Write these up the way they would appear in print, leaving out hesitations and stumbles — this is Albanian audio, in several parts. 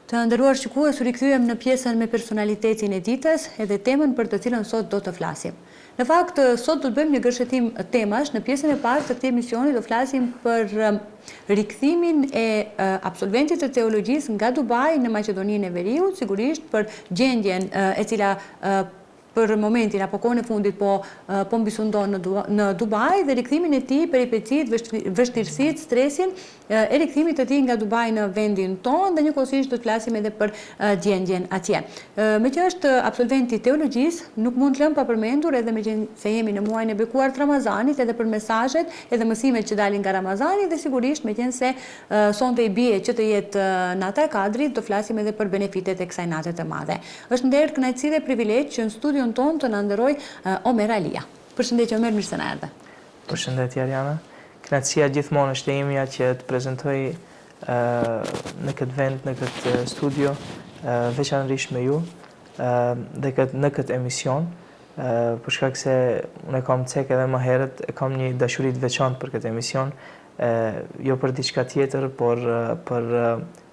Të nderuar shikues, u rikthyem në pjesën me personalitetin e ditës edhe temën për të cilën sot do të flasim. Në fakt, sot do të bëjmë një gërshetim temash. Në pjesën e parë të këtij emisioni do flasim për rikthimin e absolventit të teologjisë nga Dubai në Maqedoninë e Veriut, sigurisht për gjendjen e cila për momentin apo kohën e fundit po mbisundon në Dubai dhe rikthimin e tij, peripecitë, vështirësitë, stresin e rikthimit të tij nga Dubai në vendin tonë dhe njëkohësisht do të flasim edhe për gjendjen atje. Me që është absolvent i teologjisë, nuk mund të lëm pa përmendur edhe me që se jemi në muajin e bekuar të Ramazanit, edhe për mesazhet edhe mësimet që dalin nga Ramazani dhe sigurisht me qenë se sonte i bie që të jetë nata e Kadrit, do flasim edhe për benefitet e kësaj nate të madhe. Është nder, kënaqësi dhe privilegj që në studion tonë të na nderoj Omer Alia. Përshëndetje Omer, mirë se na erdhe. Përshëndetje Ariana. Kënaqësia gjithmonë është e imja që të prezantoj në këtë vend, në këtë studio, veçanërisht me ju dhe në këtë emision, për shkak se unë kam cek edhe më herët, kam një dashuri të veçantë për këtë emision, jo për diçka tjetër, por për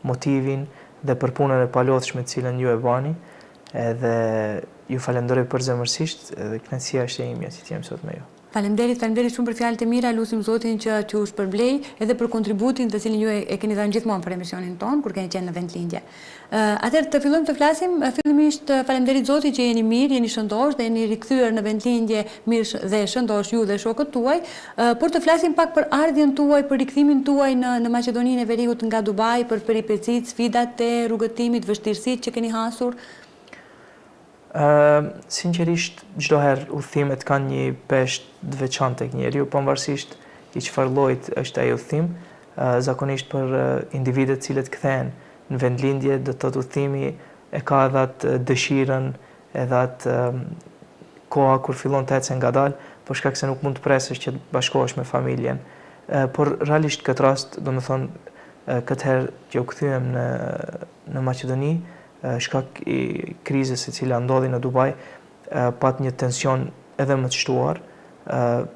motivin dhe për punën e palodhshme të cilën ju e bani, edhe ju falenderoj përzemërsisht dhe kënaqësia është e imja që jam sot me ju. Faleminderit shumë për fjalët e mira, lutim Zotin që u shpërblej edhe për kontributin të cilin ju e keni dhënë gjithmonë për emisionin tonë kur keni qenë në vendlindje. Atëherë të fillojmë të flasim, fillimisht faleminderit Zotit që jeni mirë, jeni shëndosh dhe jeni rikthyer në vendlindje mirë dhe shëndosh ju dhe shokët tuaj, por të flasim pak për ardhjen tuaj, për rikthimin tuaj në Maqedoninë e Veriut nga Dubai, për peripecitë, sfidat e rrugëtimit, vështirësitë që keni hasur. Sinqerisht, çdo herë udhëtimet kanë një peshë të veçantë tek njeriu, pavarësisht i çfarë llojit është ai udhëtim. Zakonisht për individët cilët kthehen në vendlindje, do të thotë udhëtimi e ka edhe atë dëshirën, edhe atë koha kur fillon të ecë ngadalë, për shkak se nuk mund të presësh që të bashkohesh me familjen. Por realisht këtë rast, domethënë këtë herë që u kthyem në Maqedoni, shkak i krizës e cila ndodhi në Dubai, pat një tension edhe më të shtuar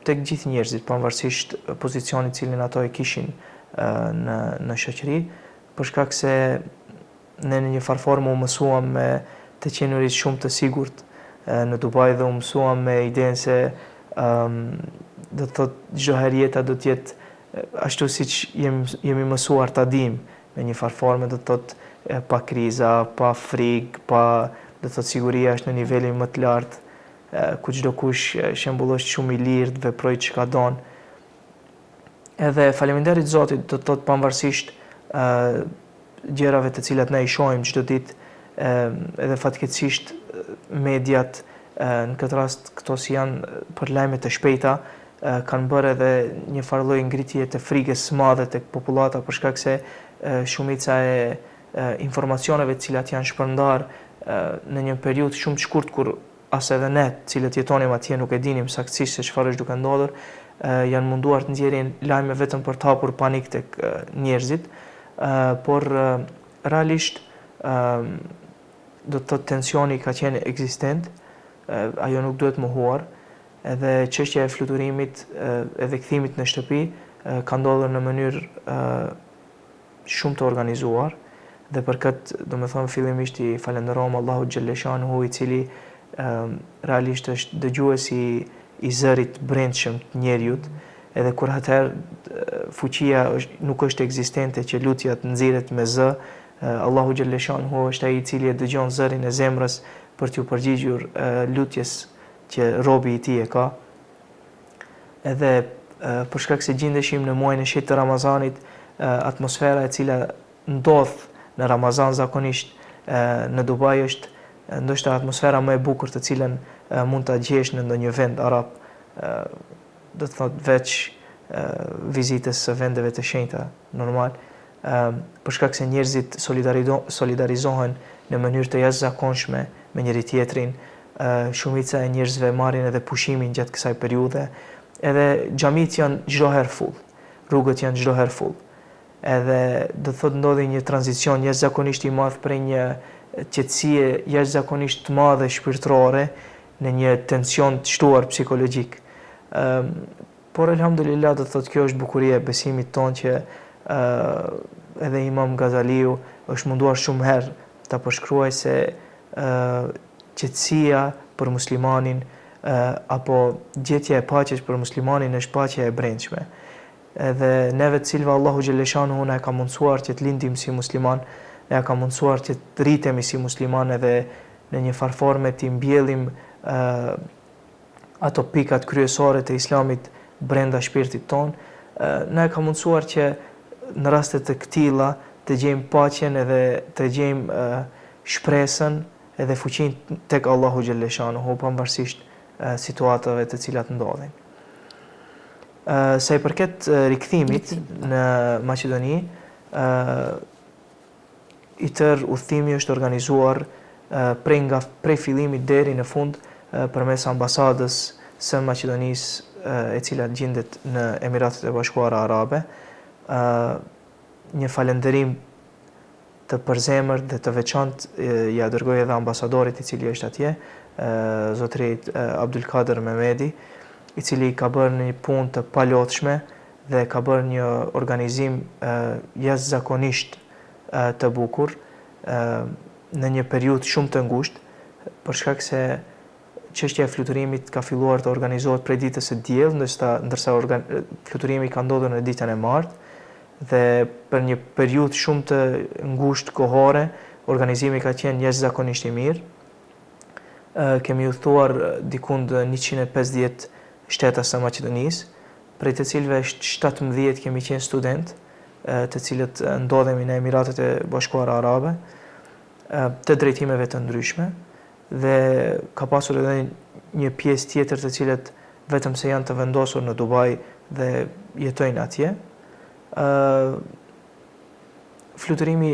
tek gjithë njerëzit, pavarësisht pozicionit cilin ato e kishin në shoqëri, për shkak se në një farë formë u mësuam me të qenurit shumë të sigurt në Dubai dhe u mësuam me idenë se do të thotë çdo herë jeta do të jetë ashtu siç jemi mësuar ta dimë në një farë formë, do të thotë pa kriza, pa frikë, do të thotë siguria është në nivelin më të lartë, ku çdo kush shembullosh shumë i lirë të veprojë çka don. Edhe faleminderit Zotit, do të thotë pavarësisht gjërave të cilat ne i shohim çdo ditë, edhe fatkeqësisht mediat në këtë rast këto si janë për lajme të shpejta, kanë bërë edhe një farë lloj ngritje të frikës së madhe tek popullata, për shkak se shumica e informacioneve të cilat janë shpërndar në një periudhë shumë të shkurtër kur as edhe ne, cilët jetonim atje, nuk e dinim saktësisht se çfarë është duke ndodhur, janë munduar të nxjerrin lajme vetëm për të hapur panik tek njerëzit, por realisht do të thotë tensioni ka qenë ekzistent, ajo nuk duhet mohuar, edhe çështja e fluturimit edhe kthimit në shtëpi ka ndodhur në mënyrë shumë të organizuar. Dhe për këtë, do me thonë, fillimisht i falenderojmë Allahu Gjellëshanuhu, i cili realisht është dëgjuesi i zërit brendshëm të njerëzit, edhe kur atëherë fuqia nuk është ekzistente që lutja të nxirret me zë, Allahu Gjellëshanuhu është ai i cili e dëgjon zërin e zemrës për t'u përgjigjur lutjes që robi i tij e ka. Edhe për shkak se gjendeshim në muajin e shetë të Ramazanit, atmosfera e cila ndodh në Ramazan zakonisht në Dubai është ndoshta atmosfera më e bukur të cilën mund ta gjesh në ndonjë vend arab, do të thotë veç vizitës së vendeve të shenjta normal, për shkak se njerëzit solidarizohen në mënyrë të jashtëzakonshme me njëri tjetrin, shumica e njerëzve marrin edhe pushimin gjatë kësaj periudhe, edhe xhamit janë çdo herë full, rrugët janë çdo herë full. Edhe do të thotë ndodhi një tranzicion jashtëzakonisht i madh prej një qetësie jashtëzakonisht të madhe shpirtërore në një tension të shtuar psikologjik. Por elhamdulillah, do të thotë kjo është bukuria e besimit tonë që edhe Imam Ghazaliu është munduar shumë herë ta përshkruaj se qetësia për muslimanin apo gjetja e paqes për muslimanin është paqja e brendshme. Edhe neve të cilëve Allahu xhaleshanuhu na ka mundsuar që të lindim si musliman, na ka mundsuar që të rritemi si musliman edhe në një farë forme të mbjellim ato pikat kryesore të islamit brenda shpirtit ton, na ka mundsuar që në raste të këtilla të gjejmë paqen edhe të gjejmë shpresën edhe fuqinë tek Allahu xhaleshanuhu pavarësisht situatave të cilat ndodhin. Sa i përket rikthimit në Maqedoni, i tërë udhëtimi është organizuar prej fillimit deri në fund përmes ambasadës së Maqedonisë e cila gjendet në Emiratet e Bashkuara Arabe. Një falënderim të përzemërt dhe të veçantë ja dërgoj edhe ambasadorit i cili është atje, zotërit Abdulkader Mehmedi, i cili ka bërë një punë të palotshme dhe ka bërë një organizim jashtëzakonisht të bukur në një periudhë shumë të ngushtë, për shkak se çështja e fluturimit ka filluar të organizohet prej ditës së diell, ndërsa fluturimi ka ndodhur në ditën e martë dhe për një periudhë shumë të ngushtë kohore, organizimi ka qenë jashtëzakonisht i mirë. Kemi udhëtuar dikund 150 shtetas të Maqedonisë, prej të cilëve 17 kemi qenë student, të cilët ndodhemi në Emiratet e Bashkuara Arabe, të drejtimeve të ndryshme, dhe ka pasur edhe një pjesë tjetër të cilët vetëm se janë të vendosur në Dubai dhe jetojnë atje. Fluturimi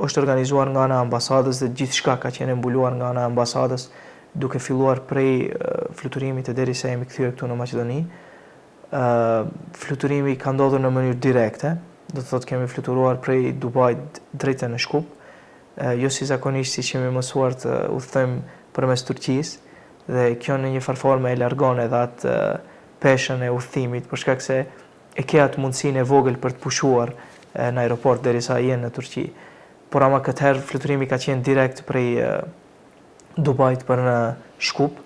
është organizuar nga ana e ambasadës dhe gjithçka ka qenë mbuluar nga ana e ambasadës, duke filluar prej fluturimit e derisa jemi kthyer këtu në Maqedoni. Fluturimi ka ndodhur në mënyrë direkte, do të thotë kemi fluturuar prej Dubai drejt në Shkup, jo si zakonisht si kemi mësuar të udhtojmë përmes Turqisë, dhe kjo në një farë forme e largon edhe atë peshën e udhëtimit, për shkak se e ke atë mundësinë e vogël për të pushuar në aeroport derisa jenë në Turqi. Por ama këtë herë fluturimi ka qenë direkt prej Dubait për në Shkup,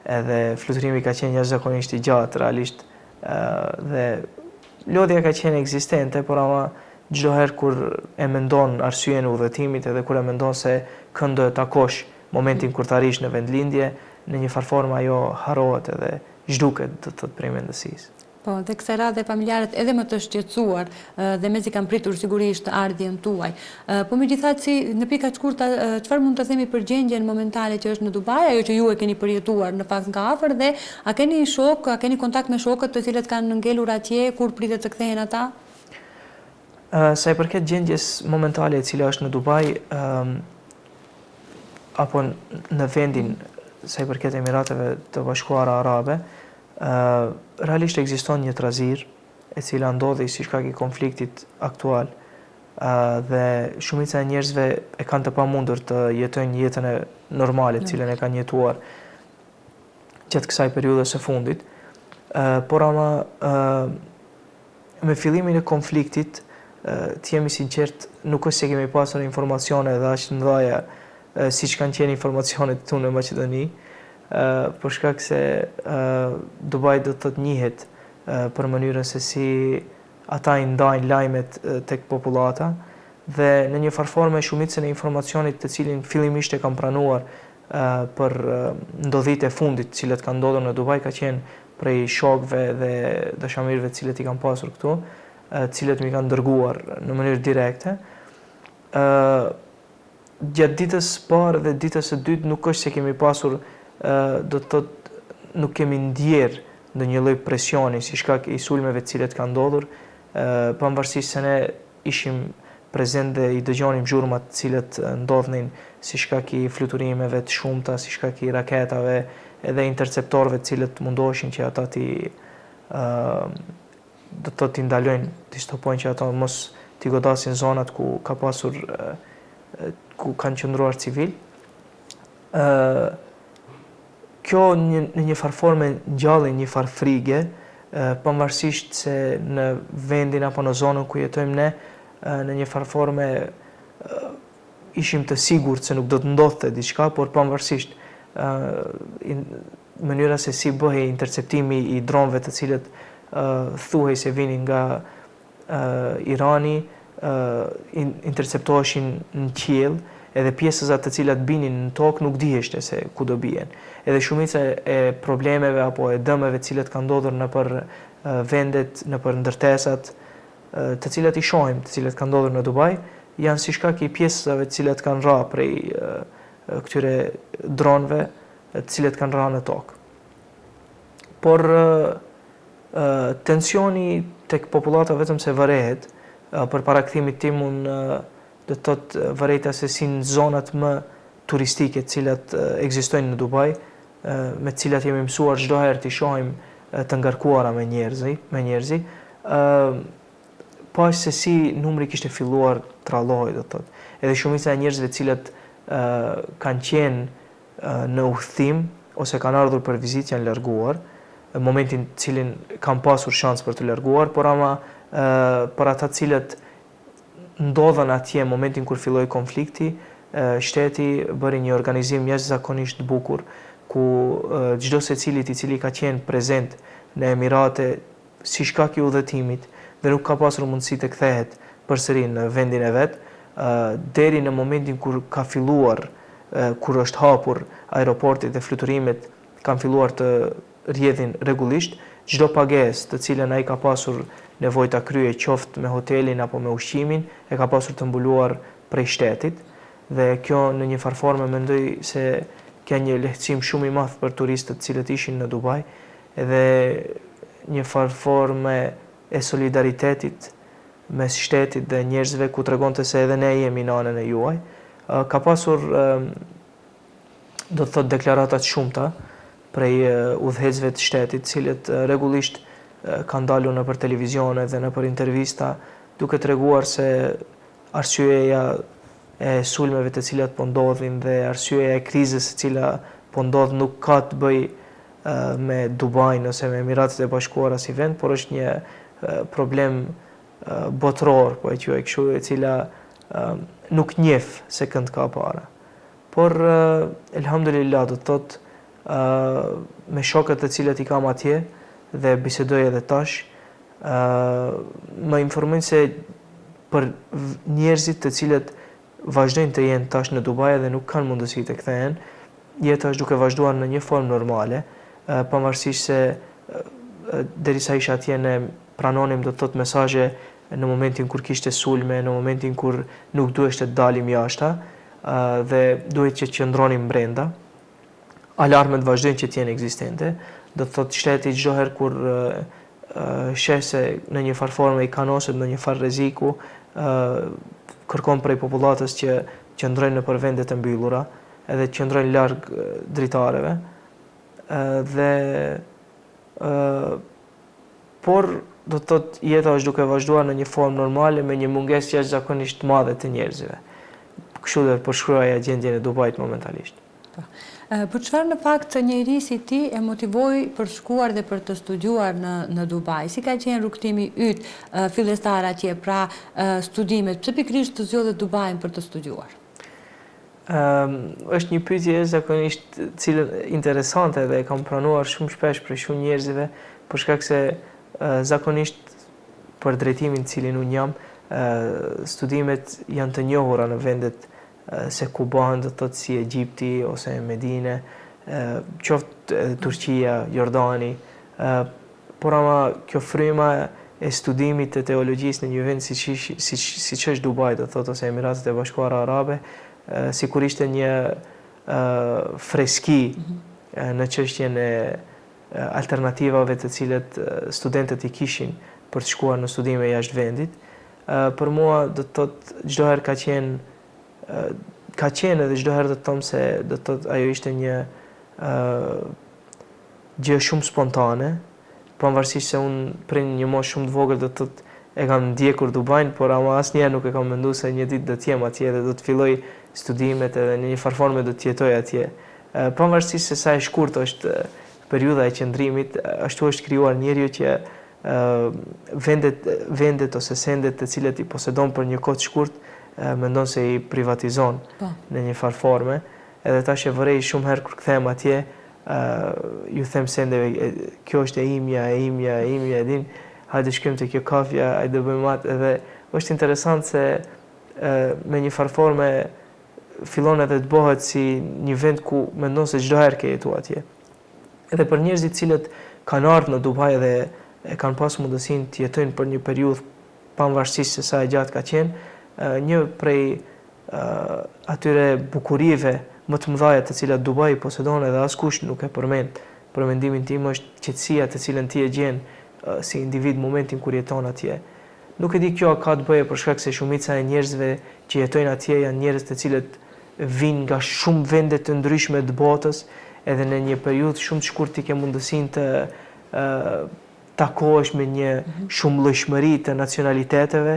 edhe fluturimi ka qenë jashtëzakonisht i gjatë realisht, dhe lodhja ka qenë ekzistente, por ama çdo herë kur e mendon arsyeën e udhëtimit edhe kur e mendon se kënd do të takosh momentin kur të arrish në vendlindje, në një farë forme ajo harrohet edhe zhduket, do të thotë, prej mendësisë. Po, dhe kësaj radhe familjarët edhe më të shqetësuar dhe mezi kanë pritur sigurisht ardhjen tuaj. Po megjithatë, si në pika të shkurta, çfarë mund të themi për gjendjen momentale që është në Dubai, ajo që ju e keni përjetuar në fakt nga afër, dhe a keni shok, a keni kontakt me shokët të cilët kanë ngelur atje, kur pritet të kthehen ata? Sa i përket gjendjes momentale e cila është në Dubai, apo në vendin sa i përket Emirateve të Bashkuara Arabe, realisht ekziston një trazir e cila ndodhi si shkak i konfliktit aktual, dhe shumica e njerëzve e kanë të pamundur të jetojnë jetën e normale, cilën e kanë jetuar gjatë kësaj periudhe së fundit. Por ama me fillimin e konfliktit, të jemi sinqert, nuk është se kemi pasur informacione dhe aq të mëdha siç kanë qenë informacionet këtu në Maqedoni, për shkak se Dubai do të thotë njihet për mënyrën se si ata i ndajnë lajmet tek popullata, dhe në një farë forme shumicën e informacionit të cilin fillimisht e kam pranuar për ndodhitë e fundit të cilat kanë ndodhur në Dubai ka qenë prej shokëve dhe dashamirëve të cilët i kanë pasur këtu, të cilët mi kanë dërguar në mënyrë direkte. Gjatë ditës parë dhe ditës së dytë nuk është se kemi pasur, do të thotë, nuk kemi ndjerë ndonjë lloj presioni si shkak i sulmeve të cilët kanë ndodhur, pavarësisht se ne ishim prezent dhe i dëgjonim zhurmat të cilët ndodhnin si shkak i fluturimeve të shumta, si shkak i raketave edhe interceptorëve të cilët mundoheshin që ata do të thotë t'i ndalojnë, t'i stopojnë që ata mos t'i godasin zonat ku ka pasur, ku kanë qëndruar civil. Kjo në një farë forme ngjalli një farë frige, pavarësisht se në vendin apo në zonën ku jetojmë ne, në një farforme ishim të sigurt se nuk do të ndodhte diçka, por pavarësisht mënyra se si bëhej interceptimi i dronëve të cilët thuhej se vinin nga Irani, interceptoheshin në qiell, edhe pjesëzat të cilat binin në tokë nuk diheshte se ku do bien. Edhe shumica e problemeve apo e dëmeve të cilat kanë ndodhur nëpër vendet, nëpër ndërtesat, të cilat i shohim, të cilat kanë ndodhur në Dubai, janë si shkak i pjesëve të cilat kanë ra prej këtyre dronëve, të cilat kanë ra në tokë. Por tensioni tek popullata vetëm se varehet, për parakthimit tim unë do të thotë vareta se si në zonat më turistike të cilat ekzistojnë në Dubai, me të cilat jemi mësuar çdo herë të shohim të ngarkuara me njerëzi, pash se si numri kishte filluar të rallohej, do të thotë. Edhe shumica e njerëzve të cilat kanë qenë në udhëtim ose kanë ardhur për vizitë janë larguar, në momentin në cilin kanë pasur shans për të larguar, por ama për ata të cilët ndodhen atje në momentin kur filloi konflikti, shteti bëri një organizim jashtëzakonisht të bukur, ku çdo secili i cili ka qenë prezent në Emirate si shkak i udhëtimit dhe nuk ka pasur mundësi të kthehet përsëri në vendin e vet, deri në momentin kur ka filluar, kur është hapur aeroporti dhe fluturimet kanë filluar të rrjedhin rregullisht, çdo pagesë të cilën ai ka pasur nevojë ta kryej qoftë me hotelin apo me ushqimin, e ka pasur të mbuluar prej shtetit, dhe kjo në një farforme mendoj se ka një lehtësim shumë i madh për turistët të cilët ishin në Dubai, edhe një farforme e solidaritetit mes shtetit dhe njerëzve ku tregonte se edhe ne jemi në anën e juaj. Ka pasur do të thotë deklarata të shumta prej udhëheqësve të shtetit, cilët rregullisht kanë dalur nëpër televizione dhe nëpër intervista, duke treguar se arsyeja e sulmeve të cilat po ndodhin dhe arsyeja e krizës e cila po ndodh nuk ka të bëjë me Dubain ose me Emiratet e Bashkuara si vend, por është një problem botëror, po e quaj kështu, e cila nuk njeh se kënd ka para. Por elhamdulillah, do të thotë me shokët të cilët i kam atje dhe bisedoj edhe tash, më informojnë se për njerëzit të cilët vazhdojnë të jenë tash në Dubai dhe nuk kanë mundësi të kthehen, jeta është duke vazhduar në një formë normale, pavarësisht se derisa isha atje ne pranonim do të thotë mesazhe në momentin kur kishte sulme, në momentin kur nuk duheshte të dalim jashta, dhe duhet që të qëndronim brenda. Alarmet vazhdojnë që të jenë ekzistente, do të thotë shteti çdo herë kur sheh se në një farforme i kanoset në një far rreziku, kërkon prej popullatës që qëndrojnë nëpër vendet e mbyllura, edhe të qëndrojnë larg dritareve, por do të thotë jeta është duke vazhduar në një formë normale me një mungesë jashtëzakonisht të madhe të njerëzve. Kështu do të përshkruaja gjendjen e Dubait momentalisht. Për çfarë në fakt njëri si ti e motivoi për shkuar dhe për të studiuar në Dubai? Si ka qenë rrugtimi yt fillestar atje, pra studimet, pse pikërisht të zgjodhet Dubain për të studiuar? Është një pyetje zakonisht interesante dhe e kam pranuar shumë shpesh për shumë njerëzve, për shkak se zakonisht për drejtimin cilin unë jam, studimet janë të njohura në vendet se ku bëhen, do të thotë si Egjipti ose Medine, qoftë Turqia, Jordani, por ama kjo fryma e studimit të teologjisë në një vend siç është Dubai, do të thotë, ose Emiratet e Bashkuara Arabe, sikur ishte një freski në çështjen e alternativave të cilat studentët i kishin për të shkuar në studime jashtë vendit. Për mua do të thotë çdo herë ka qenë edhe çdo herë do të them se do të thotë ajo ishte një gjë shumë spontane, pavarësisht se unë prej një moshë shumë të vogël do të thotë e kam ndjekur Dubain, por ama asnjëherë nuk e kam menduar se një ditë do të jem atje dhe do të filloj studimet edhe në një farforme do të jetoj atje. Pavarësisht se sa e shkurt është periudha e qëndrimit, ashtu është krijuar njeriu që vendet ose sendet të cilet i posedon për një kohë të shkurt, mendon se i privatizon në një farë forme. Edhe tash e vërej shumë herë kur kthehem atje, ju them sendeve, kjo është e imja, e din, hajde shkojmë te kjo kafja, hajde bëjmë atë, edhe është interesant se me një farë forme fillon edhe të bëhet si një vend ku mendon se çdo herë ke jetuar atje. Edhe për njerëzit cilët kanë ardhur në Dubai dhe e kanë pas mundësinë të jetojnë për një periudhë pavarësisht se sa e gjatë ka qenë, një prej atyre bukurive më të mëdha të cilat Dubai posedon edhe askush nuk e përmend, për mendimin tim është qetësia të cilën ti e gjen si individ momentin kur jeton atje. Nuk e di kjo ka të bëjë për shkak se shumica e njerëzve që jetojnë atje janë njerëz të cilët vinë nga shumë vende të ndryshme të botës, edhe në një periudhë shumë të shkurtë ti ke mundësinë të takohesh me një shumëllojshmëri të nacionaliteteve,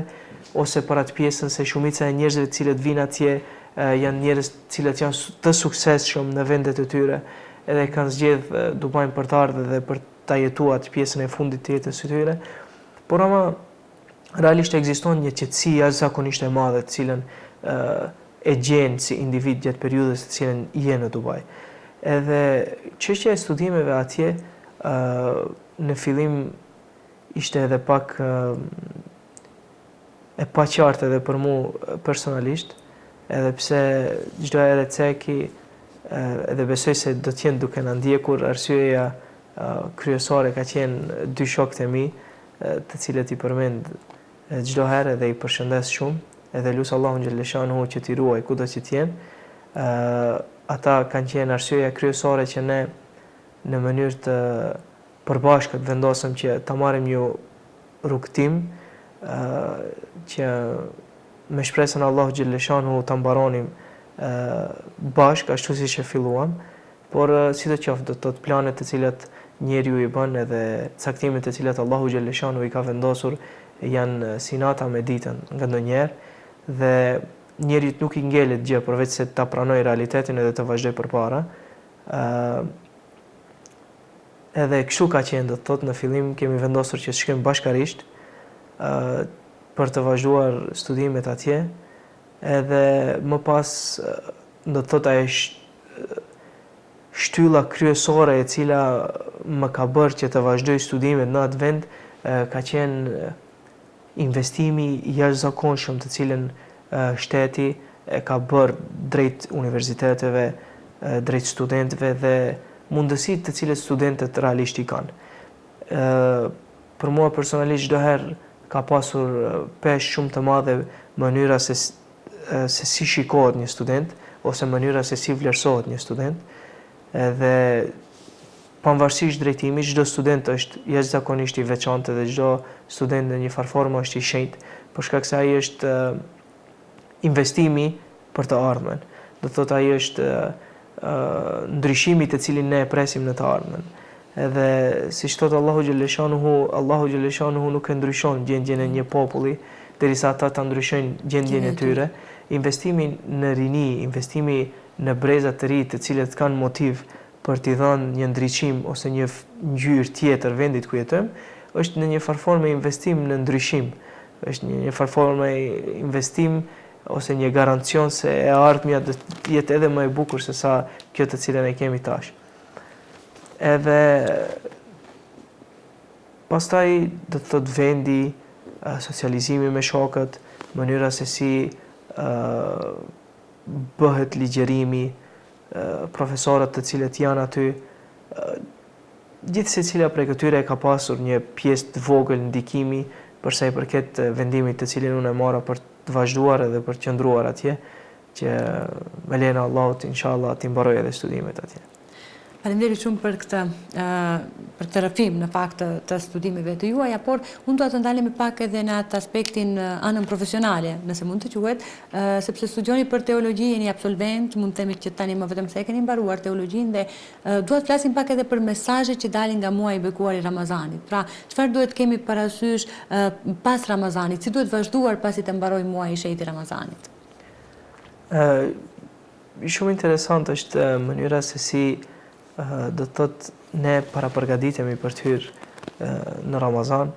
ose për atë pjesën se shumica e njerëzve të cilët vinë atje janë njerëz të cilët janë të suksesshëm në vendet e tyre, edhe kanë zgjedhë Dubain për të ardhur dhe për ta jetuar atë pjesën e fundit të jetës së tyre. Por ama realisht ekziston një qetësi jashtëzakonisht e madhe të cilën e gjen si individ gjatë periudhës të cilën je në Dubai. Edhe çështja e studimeve atje në fillim ishte edhe pak e paqartë edhe për mua personalisht, edhe pse çdo herë ceki edhe besoj se do të jenë duke na ndjekur, arsyeja kryesore ka qenë dy shokët e mi, të cilët i përmend çdo herë dhe i përshëndes shumë, edhe lut Allahun xhaleshanuhu që t'i ruaj kudo që të jenë. Ata kanë qenë arsyeja kryesore që ne në mënyrë të përbashkët vendosëm që ta marrim një rrugtim që me shpresën Allahu xhaleshanuhu ta mbaronim bashkë ashtu siç e filluam, por sidoqoftë do të thotë planet të cilat njeriu i bën edhe caktimet të cilat Allahu xhaleshanuhu i ka vendosur janë si nata me ditën nga ndonjëherë dhe njeriu nuk i ngelet gjë përveç se ta pranoj realitetin edhe të vazhdoj përpara. Edhe kështu ka qenë, do të thotë në fillim kemi vendosur që të shkojmë bashkarisht për të vazhduar studimet atje, edhe më pas do të thotë ajo shtylla kryesore e cila më ka bërë që të vazhdoj studimet në atë vend ka qenë investimi i jashtëzakonshëm të cilën shteti e ka bërë drejt universiteteve, drejt studentëve dhe mundësitë të cilët studentët realisht i kanë. Për mua personalisht çdo herë ka pasur peshë shumë të madhe mënyra se si shikohet një student ose mënyra se si vlerësohet një student. Edhe pavarësisht drejtimit, çdo student është jashtëzakonisht i veçantë dhe çdo student në një farë forme është i shenjtë, për shkak se ai është investimi për të ardhmen. Do të thotë ai është ndryshimi të cilin ne e presim në të ardhmen. Edhe siç thot Allahu xhaleshanuhu nuk e ndryshon gjendjen e një populli derisa ata ta ndryshojnë gjendjen e tyre. Investimi në rini, investimi në breza të ri të cilët kanë motiv për t'i dhënë një ndriçim ose një ngjyrë tjetër vendit ku jetojmë, është në një farë forme investim në ndryshim. Është një farë forme investim ose një garancion se e ardhmja do të jetë edhe më e bukur se sa kjo të cilën e kemi tash. Edhe pastaj do të thotë vendi, socializimi me shokët, mënyra se si bëhet ligjerimi, profesorët të cilët janë aty, gjithë secila prej këtyre ka pasur një pjesë të vogël ndikimi për sa i përket vendimit të cilin unë e mora për të vazhduar edhe për të qëndruar atje, që me lejnë Allahut inshallah t'i mbaroj edhe studimet atje. Faleminderit shumë për këtë rrëfim në fakt të studimeve të juaja, por unë do të ndalemi pak edhe në atë aspektin anën profesionale, nëse mund të quhet, sepse studioni për teologji, jeni absolvent, mund të themi që tani më vetëm se e keni mbaruar teologjin dhe duhet të flasim pak edhe për mesazhet që dalin nga muaji i bekuar i Ramazanit. Pra, çfarë duhet kemi parasysh pas Ramazanit, si duhet vazhduar pasi të mbarojë muaji i shenjtë i Ramazanit? Shumë interesant është mënyra se si do të thotë ne para përgatitemi për të hyrë në Ramazan,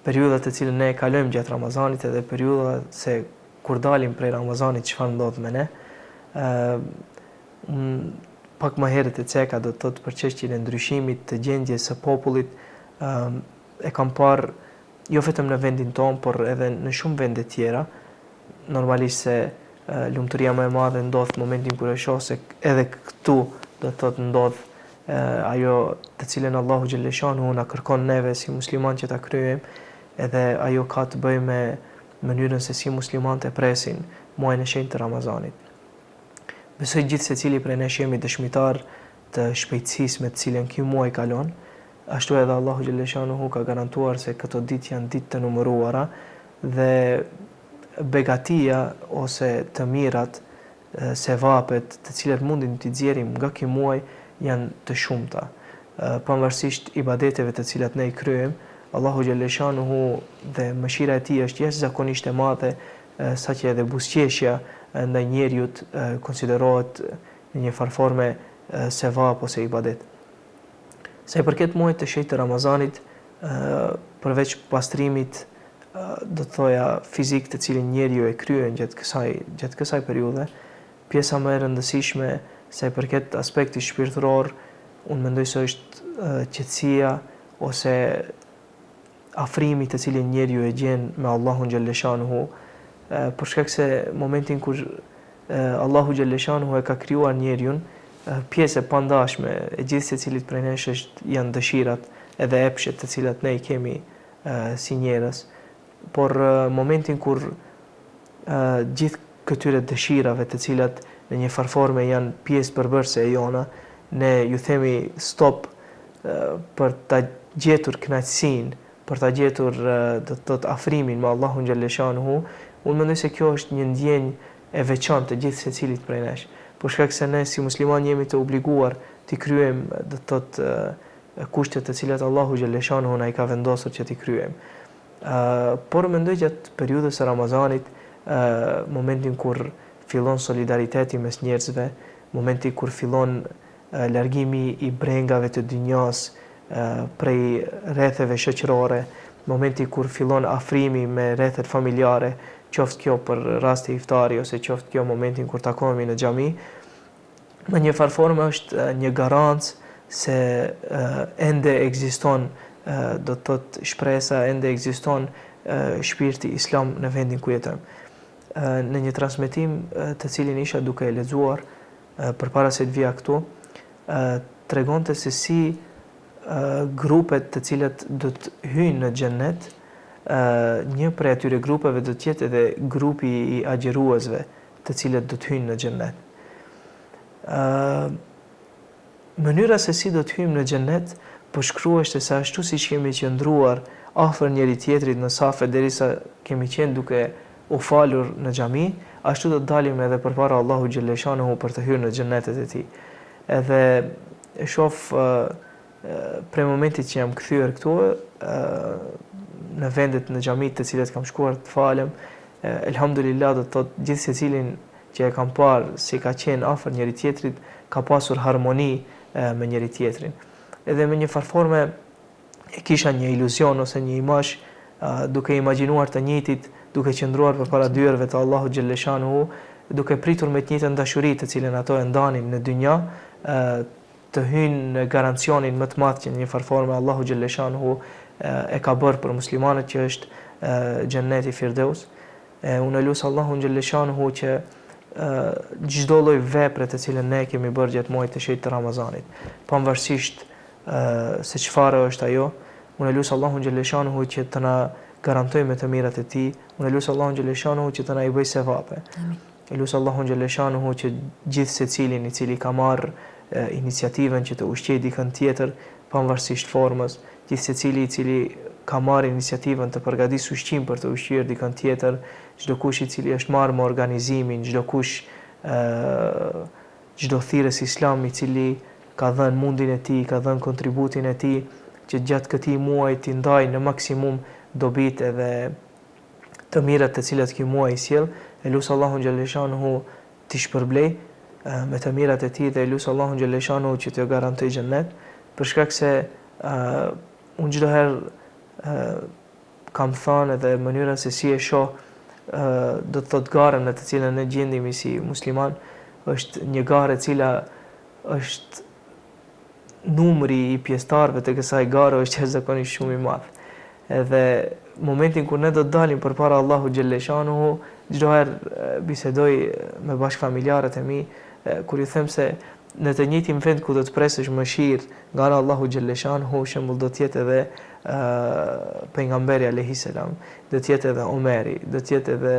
periudhat të cilën ne e kalojmë gjatë Ramazanit edhe periudhat se kur dalim prej Ramazanit çfarë ndodh me ne. Pak më herët e ceka do të thotë për çështjen e ndryshimit të gjendjes së popullit, e kam parë jo vetëm në vendin tonë, por edhe në shumë vende tjera. Normalisht se lumturia më e madhe ndodh në momentin kur e shoh se edhe këtu do të thotë ndodh ajo të cilën Allahu xhaleshanu na kërkon neve si musliman që ta kryejmë, edhe ajo ka të bëjë me mënyrën se si muslimanët e presin muajin e shenjtë të Ramazanit. Besoj gjithë secili prej nesh jemi dëshmitar të shpejtësisë me të cilën ky muaj kalon, ashtu edhe Allahu xhaleshanu ka garantuar se këto ditë janë ditë të numëruara dhe begatia ose të mirat, sevapet të cilat mundin t'i nxjerrim nga ky muaj janë të shumta. Pavarësisht ibadeteve të cilat ne i kryejmë, Allahu xhaleshanuhu dhe mëshira e tij është jashtëzakonisht e madhe, saqë edhe buzëqeshja ndaj njeriut konsiderohet në një farforme sevap ose ibadet. Sa i përket muajit të shenjtë të Ramazanit, përveç pastrimit do të thoja fizik të cilin njeriu e kryen gjatë kësaj periudhe, pjesa më e rëndësishme sa i përket aspektit shpirtëror, unë mendoj se është qetësia ose afrimi të cilin njeriu e gjen me Allahun xhaleshanuhu, për shkak se momentin kur Allahu xhaleshanuhu e ka krijuar njeriun, pjesë e pandashme e gjithë secilit prej nesh janë dëshirat edhe epshet të cilat ne i kemi si njerëz. Por momentin kur gjithë këtyre dëshirave të cilat në një farforme janë pjesë përbërëse e jona, ne ju themi stop për ta gjetur kënaqësinë, për ta gjetur do të thotë afrimin me Allahun xhaleshanuhu, unë mendoj se kjo është një ndjenjë e veçantë të gjithë secilit prej nesh. Për shkak se ne si musliman jemi të obliguar t'i kryejmë do të thotë kushtet të cilat Allahu xhaleshanuhu na i ka vendosur që t'i kryejmë. Por mendoj gjatë periudhës së Ramazanit, momentin kur fillon solidariteti mes njerëzve, momenti kur fillon largimi i brengave të dynjas prej rretheve shoqërore, momenti kur fillon afrimi me rrethet familjare, qoftë kjo për raste iftari ose qoftë kjo momentin kur takohemi në xhami, në një farforme është një garancë se ende ekziston do të thotë shpresa, ende ekziston shpirti islam në vendin ku jetojmë. Në një transmetim të cilin isha duke e lexuar përpara se të vija këtu, tregonte se si grupet të cilat do të hyjnë në xhennet, një prej atyre grupeve do të jetë edhe grupi i agjeruesve të cilët do të hyjnë në xhennet. Mënyra se si do të hyjmë në xhennet po shkruhej se ashtu siç kemi qëndruar afër njëri tjetrit në safe derisa kemi qenë duke u falur në xhami, ashtu do të dalim edhe përpara Allahu xhaleshanuhu për të hyrë në xhennetet e tij. Edhe e shoh prej momentit që jam kthyer këtu në vendet në xhamit të cilat kam shkuar të falem, elhamdulillah do të thotë gjithë secilin që e kam parë si ka qenë afër njëri tjetrit, ka pasur harmoni me njëri tjetrin. Edhe me një farforme e kisha një iluzion ose një imazh duke imagjinuar të njëjtit duke qëndruar përpara dyerve të Allahut xhaleshanuhu, duke pritur me të njëjtën dashuri të cilën ato e ndanin në dynja, të hyjnë në garancionin më të madh që në një farforme Allahu xhaleshanuhu e ka bërë për muslimanët, që është xhenneti Firdeus. Unë lut Allahun xhaleshanuhu që çdo lloj vepre të cilën ne kemi bërë gjatë muajit të shenjtë të Ramazanit, pavarësisht se çfarë është ajo, unë lut Allahun xhaleshanuhu që të na garantoj me të mirat e tij, unë lut Allahun xhaleshanuhu që të na i bëj sevape. Amin. Lut Allahun xhaleshanuhu që gjithë secilin i cili ka marrë iniciativën që të ushqejë dikën tjetër, pavarësisht formës, gjithë secili i cili ka marrë iniciativën të përgatisë ushqim për të ushqyer dikën tjetër, çdo kush i cili është marrë me organizimin, çdo kush, çdo thirrës islam i cili ka dhënë mundin e tij, ka dhënë kontributin e tij që gjatë këtij muaji të ndajë në maksimum dobitë edhe të mirat të cilat ky muaj i sjell. Elus Allahun xhaleshanuhu t'i shpërblej me të mirat e tij dhe elus Allahun xhaleshanuhu që t'ju garantoj xhennet, për shkak se unë çdoherë kam thënë edhe mënyra se si e shoh do të thotë garën në të cilën ne gjendemi si musliman është një garë e cila është numri i pjesëtarëve të kësaj gare është jashtëzakonisht shumë i madh. Edhe momentin kur ne do të dalim përpara Allahu xhelle shanuhu, çdoherë bisedoj me bashkëfamiljarët e mi kur i them se në të njëjtin vend ku do të presësh mëshirë nga Allahu xhelle shanuhu, shembull do të jetë edhe pejgamberi alayhis salam, do të jetë edhe Omeri, do të jetë edhe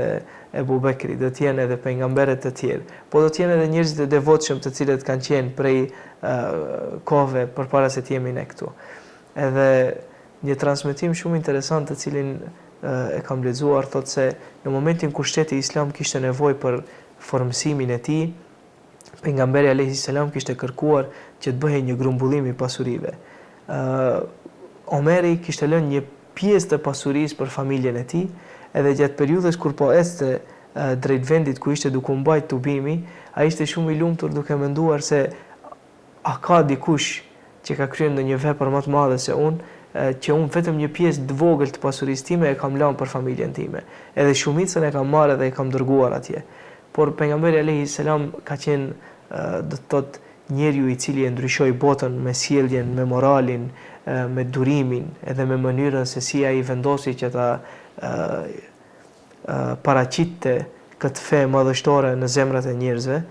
Ebu Bekri, do të jenë edhe pejgamberët të tjerë, po do të jenë edhe njerëzit e devotshëm të cilët kanë qenë prej kohëve përpara se të jemi ne këtu. Edhe një transmetim shumë interesant të cilin e kam lexuar thotë se në momentin kur shteti islam kishte nevojë për formësimin e tij, pejgamberi alayhis salam kishte kërkuar që të bëhej një grumbullim i pasurive. Omeri kishte lënë një pjesë të pasurisë për familjen e tij, edhe gjatë periudhës kur po ecte drejt vendit ku ishte duke mbajt tubimi, ai ishte shumë i lumtur duke menduar se a ka dikush që ka kryer ndonjë vepër më të madhe se unë, që unë vetëm një pjesë të vogël të pasurisë time e kam lënë për familjen time. Edhe shumicën e kam marrë dhe e kam dërguar atje. Por pejgamberi alayhis salam ka qenë do të thotë njeriu i cili e ndryshoi botën me sjelljen, me moralin, me durimin, edhe me mënyrën se si ai vendosi që ta paraqitte këtë fe madhështore në zemrat e njerëzve.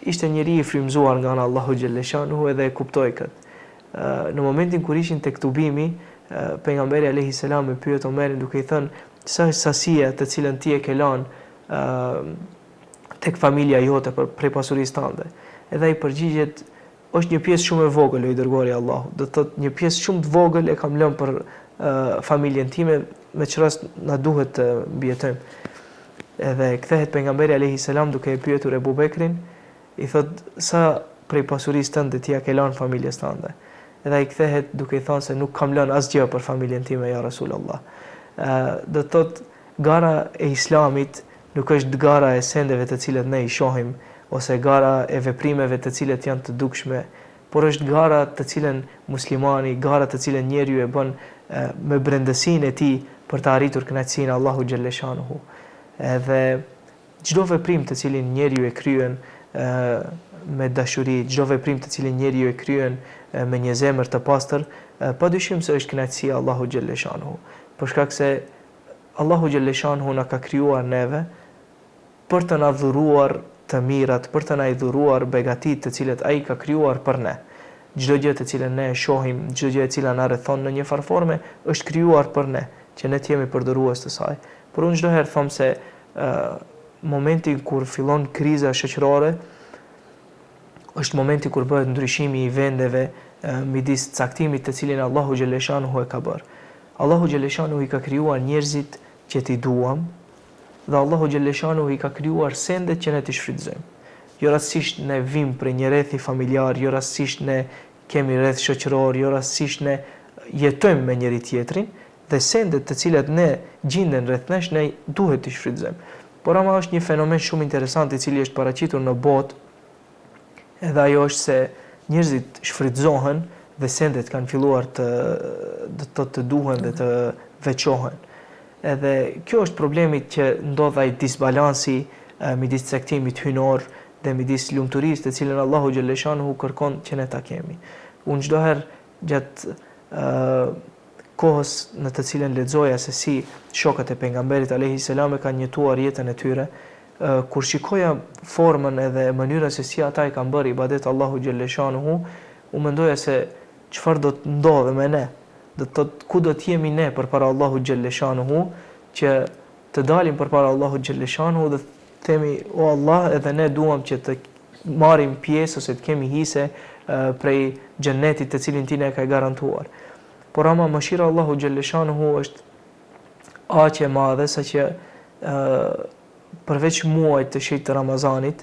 Ishte njeri i frymzuar nga Allahu xhelle shanuhu edhe e kuptoi këtë. Në momentin kur ishin tek tubimi, pejgamberi alayhis salam e pyet Omerin duke i thënë sa është sasia të cilën ti e ke lënë tek familja jote prej pasurisë tënde. Edhe ai përgjigjet, është një pjesë shumë e vogël i dërguari i Allahut. Do të thotë një pjesë shumë të vogël e kam lënë për familjen time, me çrast na duhet të mbijetojmë. Edhe kthehet pejgamberi alayhis salam duke e pyetur Ebu Bekrin, i thot sa prej pasurisë tënde ti ja ke lënë familjes tënde. Edhe ai kthehet duke i thënë se nuk kam lënë asgjë për familjen time ja Rasulullah. Do të thotë gara e islamit nuk është gara e sendeve të cilat ne i shohim ose gara e veprimeve të cilat janë të dukshme, por është gara të cilën muslimani, gara të cilën njeriu e bën me brendësinë e tij për të arritur kënaqësinë Allahu xhelle shanuhu. Edhe çdo veprim të cilin njeriu e kryen me dashuri, çdo veprim të cilin njeriu e kryen me një zemër të pastër, padyshim se është kënaqësia Allahu xhelle shanuhu. Për shkak se Allahu xhelle shanuhu na ka krijuar neve për të na dhuruar të mirat, për të na i dhuruar begatit të cilet ai ka krijuar për ne. Çdo gjë të cilën ne e shohim, çdo gjë e cila na rrethon në një farforme është krijuar për ne, që ne të jemi përdorrues të saj. Por unë çdo herë them se momenti kur fillon kriza shoqërore është momenti kur bëhet ndryshimi i vendeve midis caktimit të cilin Allahu xhelle shanuhu e ka bërë. Allahu xhelle shanuhu i ka krijuar njerëzit që t'i duam, dhe Allahu xhelle shanuhu i ka krijuar sendet që ne t'i shfrytëzojmë. Jo rastësisht ne vim për një rrethi familjar, jo rastësisht ne kemi rreth shoqëror, jo rastësisht ne jetojmë me njëri tjetrin, dhe sendet të cilat ne gjenden rreth nesh ne duhet t'i shfrytëzojmë. Por ama është një fenomen shumë interesant i cili është paraqitur në botë, edhe ajo është se njerëzit shfrytëzohen dhe sendet kanë filluar të duhen dhe të veçohen. Edhe kjo është problemi që ndodh ai disbalansi midis caktimit hyjnor dhe midis lumturisë të cilën Allahu xhelle shanuhu kërkon që ne ta kemi. Unë çdo herë gjatë kohës në të cilën lexoja se si shokët e pejgamberit alayhis salam e kanë jetuar jetën e tyre, kur shikoja formën edhe mënyrën se si ata i kanë bërë ibadet Allahu xhelle shanuhu, u mendoja se çfarë do të ndodhe me ne. Do të thotë ku do të jemi ne përpara Allahu xhelle shanuhu, që të dalim përpara Allahu xhelle shanuhu dhe themi o Allah, edhe ne duam që të marrim pjesë ose të kemi hise prej xhennetit të cilin ti na ka garantuar. Por ama mëshira Allahu xhelle shanuhu është aq e madhe saqë përveç muajit të shenjtë të Ramazanit,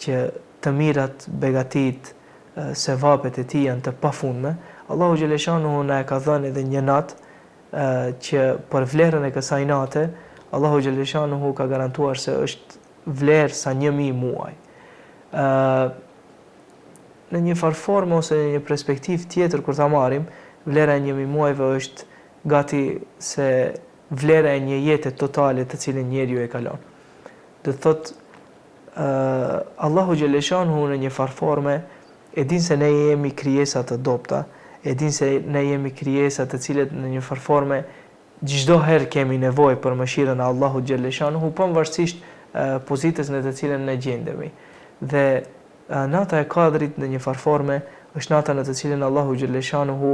që të mirat, begatit, sevapet e tij janë të pafundme, Allahu xhelle shanuhu na e ka dhënë edhe një natë që për vlerën e kësaj nate Allahu xhelle shanuhu ka garantuar se është vlerë sa 1000 muaj. Në një farformë ose në një perspektivë tjetër kur ta marrim, vlera e 1.000 muajve është gati se vlera e një jete totale të cilën njeriu e kalon. Do thot Allahu xhaleshanhu në një farforme e din se ne jemi krijesa të dobta, e din se ne jemi krijesa të cilët në një farforme çdo herë kemi nevojë për mëshirën e Allahut xhaleshanhu, pavarësisht pozitës në të cilën ne gjendemi. Dhe nata e Kadrit në një farforme është nata në të cilën Allahu xhaleshanhu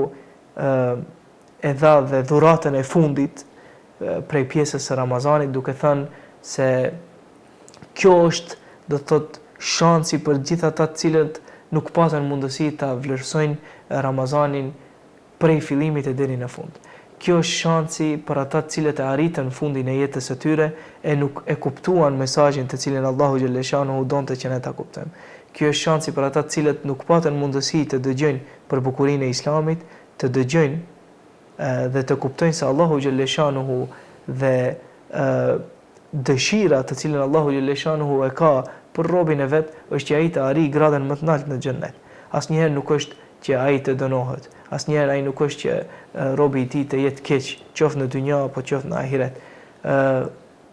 e dha dhe dhuratën e fundit prej pjesës së Ramazanit, duke thënë se kjo është, do të thotë, shansi për gjithë ata të cilët nuk patën mundësi ta vlerësojnë Ramazanin prej fillimit e deri në fund. Kjo është shansi për ata të cilët e arritën fundin e jetës së tyre e nuk e kuptuan mesazhin të cilin Allahu xhaleshanhu donte që ne ta kuptojmë. Kjo është shansi për ata të cilët nuk patën mundësi të dëgjojnë për bukurinë e Islamit, të dëgjojnë dhe të kuptojnë se Allahu xhaleshanhu dhe dëshira të cilën Allahu xhaleshanhu e ka për robën e vet është që ai të arrijë gradën më të lartë në xhennet. Asnjëherë nuk është që ai të dënohet. Asnjëherë ai nuk është që robi i tij të jetë keq, qoftë në dynja apo qoftë në ahiret.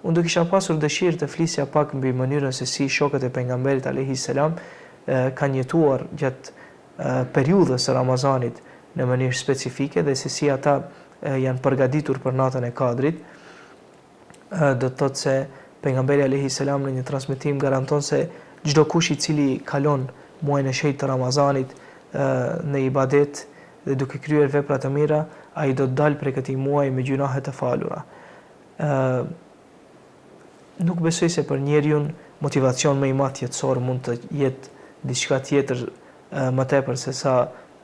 Unë do kisha pasur dëshirë të flisja pak mbi mënyrën se si shokët e pejgamberit alayhis salam kanë jetuar gjatë periudhës së Ramazanit në mënyrë specifike dhe se si ata janë përgatitur për natën e Kadrit. Do të thotë se pejgamberi alayhis salam në një transmetim garanton se çdo kush i cili kalon muajin e shenjtë të Ramazanit në ibadet dhe duke kryer vepra të mira, ai do të dalë prej këtij muaji me gjunahe të falura. Nuk besoj se për njeriu motivacion më i madh jetësor mund të jetë diçka tjetër më tepër se sa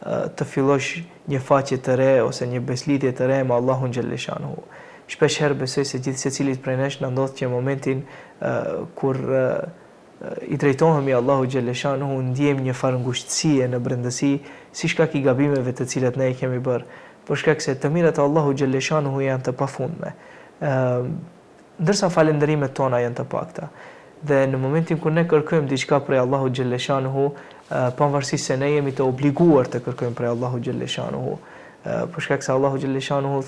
të fillosh një faqe të re ose një beslidhje të re me Allahun xhaleshanhu. Shpesh herë besoj se gjithë secilit prej nesh na ndodh që momentin kur i drejtohemi Allahu xhaleshanhu ndjem një farë ngushtësie në brendësi si shkak i gabimeve të cilat ne i kemi bërë, por shkak se të mirat e Allahu xhaleshanhu janë të pafundme. Ndërsa falënderimet tona janë të pakta. Dhe në momentin kur ne kërkojmë diçka prej Allahu xhaleshanhu, pavarësisht se ne jemi të obliguar të kërkojmë prej Allahu xhaleshanhu, për shkak se Allahu xhaleshanhu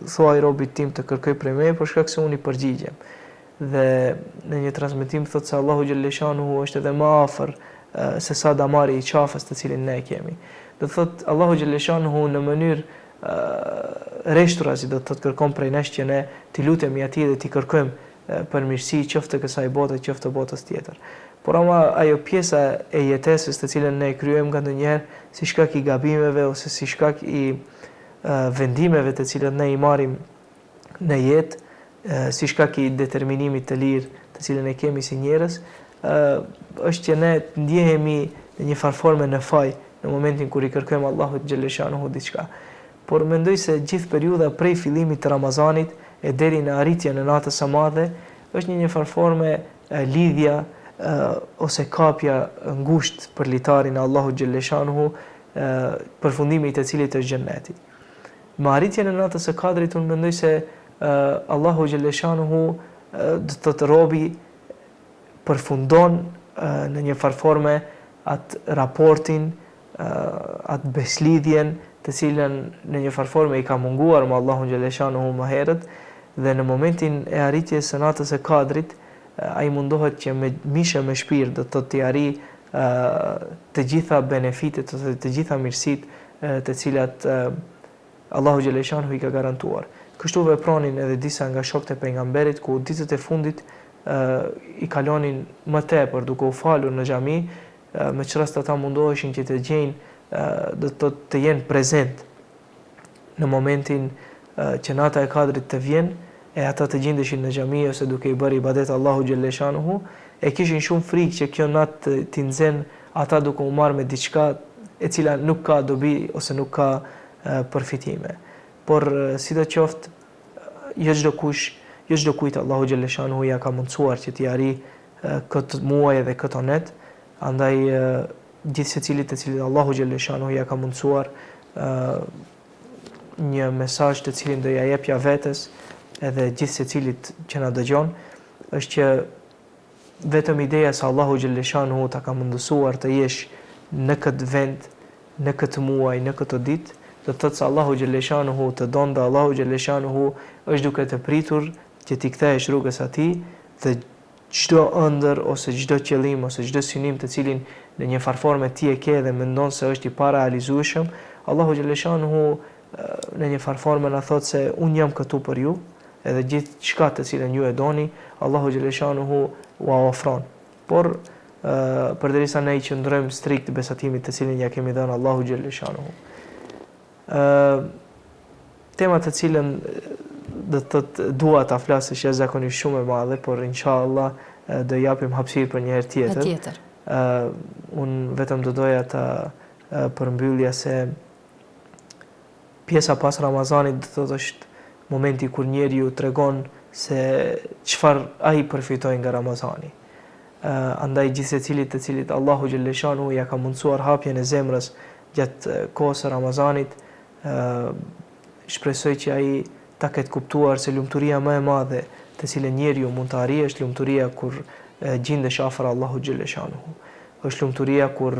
thuaj robit tim të kërkoj prej meje, për shkak se unë i përgjigjem. Dhe në një transmetim thotë se Allahu xhaleshanhu është edhe më afër se sa damari i qafës të cilin ne kemi. Do thotë Allahu xhaleshanhu në mënyrë reshtura, si do të thotë, kërkon prej nesh që ne t'i lutemi atij dhe t'i kërkojmë përmirësi qoftë të kësaj bote, qoftë të botës tjetër. Por ama ajo pjesa e jetesës të cilën ne e kryejmë nganjëherë si shkak i gabimeve ose si shkak i vendimeve të cilat ne i marrim në jetë, si shkak i determinimit të lirë të cilën e kemi si njerëz, është që ne ndjehemi në një farforme në faj në momentin kur i kërkojmë Allahut xhaleshanhu diçka. Por mendoj se gjithë periudha prej fillimit të Ramazanit e deri në arritjen e natës së madhe është një farforme lidhja ose kapja ngushtë për litarin e Allahut xhaleshanhu, përfundimi i të cilit është xhenneti. Me arritjen e natës së Kadrit unë mendoj se Allahu xhaleshanhu do të thotë robi përfundon në një farforme atë raportin, atë beslidhjen të cilën në një farforme i ka munguar me Allahun xhaleshanhu më herët, dhe në momentin e arritjes së natës së Kadrit ai mundohet që me mishe me shpirt do të thotë të arrijë të gjitha benefitet ose të gjitha mirësitë të cilat Allahu xhaleshanhu i ka garantuar. Kështu vepronin edhe disa nga shokët e pejgamberit, ku ditët e fundit i kalonin më tepër duke u falur në xhami, me çrast ata mundoheshin që të gjejnë do të jenë prezent në momentin që nata e Kadrit të vjen, e ata të gjendeshin në xhami ose duke i bërë ibadet Allahu xhaleshanhu, e kishin shumë frikë që kjo natë t'i nxjerrë ata duke u marrë me diçka e cila nuk ka dobi ose nuk ka përfitime. Por sidoqoftë, jo çdo kujt Allahu xhaleshanhu ja ka mundsuar që t'i arrijë këtë muaj dhe këtë net, andaj gjithë secilit të cilit Allahu xhaleshanhu ja ka mundsuar një mesazh të cilin do ja jepja vetes edhe gjithë secilit që na dëgjon, është që vetëm ideja se Allahu xhaleshanhu ta ka mundësuar të jesh në këtë vend, në këtë muaj, në këtë ditë, do të thotë se Allahu xhaleshanuhu të don dhe Allahu xhaleshanuhu është duke të pritur që ti kthehesh rrugës atij dhe çdo ëndër ose çdo qëllim ose çdo synim të cilin në një farforme ti e ke dhe mendon se është i pararealizueshëm, Allahu xhaleshanuhu në një farforme na thotë se unë jam këtu për ju, edhe gjithë çka të cilën ju e doni, Allahu xhaleshanuhu ua ofron. Por përderisa ne i qëndrojmë strikt besatimit të cilin ja kemi dhënë Allahu xhaleshanuhu. Tema të cilën do të dua ta flas është jashtëzakonisht shumë e madhe, por inshallah do japim hapësirë për një herë tjetër. Unë vetëm do doja ta përmbyllja se pjesa pas Ramazanit do të thotë është momenti kur njeriu tregon se çfarë ai përfitoi nga Ramazani. Andaj gjithsecilit të cilit Allahu xhaleshanuhu ja ka mundsuar hapjen e zemrës gjatë kohës së Ramazanit, shpresoj që ai ta ketë kuptuar se lumturia më e madhe të cilën njeriu mund të arrijë është lumturia kur gjendesh afër Allahu xhaleshanuhu. Është lumturia kur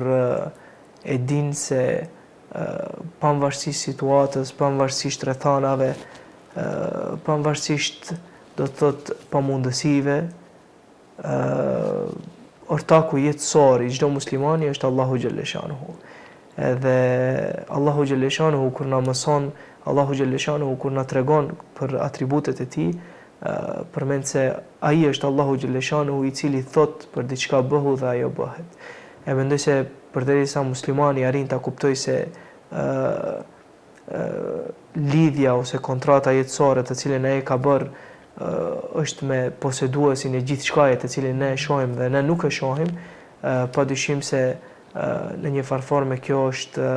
e din se pavarësisht situatës, pavarësisht rrethanave, pavarësisht do të thotë pamundësive, ortaku jetësor i çdo muslimani është Allahu xhaleshanuhu. Edhe Allahu xhaleshanuhu kur na mëson, Allahu xhaleshanuhu kur na tregon për atributet e tij, përmend se ai është Allahu xhaleshanuhu i cili thot për diçka bëhu dhe ajo bëhet. E mendoj se përderisa muslimani arrin ta kuptoj se lidhja ose kontrata jetësore të cilën ai ka bërë është me poseduesin e gjithçkaje të cilin ne e shohim dhe ne nuk e shohim, padyshim se në një farforme kjo është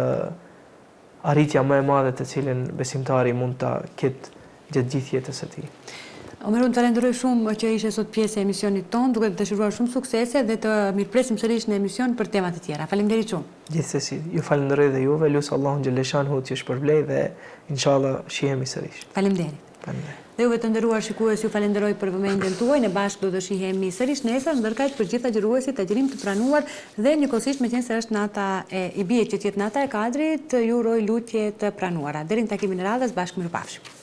arritja më e madhe të cilën besimtari mund ta ketë gjatë gjithë jetës së tij. Omer, unë të falenderoj shumë që ishe sot pjesë e emisionit tonë, duke të dëshiruar shumë suksese dhe të mirëpresim sërish në emision për temat e tjera. Faleminderit shumë. Gjithsesi, ju falenderoj dhe juve, lut Allahun xhaleshanuhu t'ju shpërblej dhe inshallah shihemi sërish. Faleminderit. Dhe juve të nderuar shikues, ju falenderoj për vëmendjen tuaj. Ne bashkë do të shihemi sërish nesër, ndërkaq për gjithë agjëruesit agjërim të pranuar dhe njëkohësisht meqense është nata i bie që të jetë nata e Kadrit, ju uroj lutje të pranuara. Deri në takimin e radhës, bashkë mirupafshim.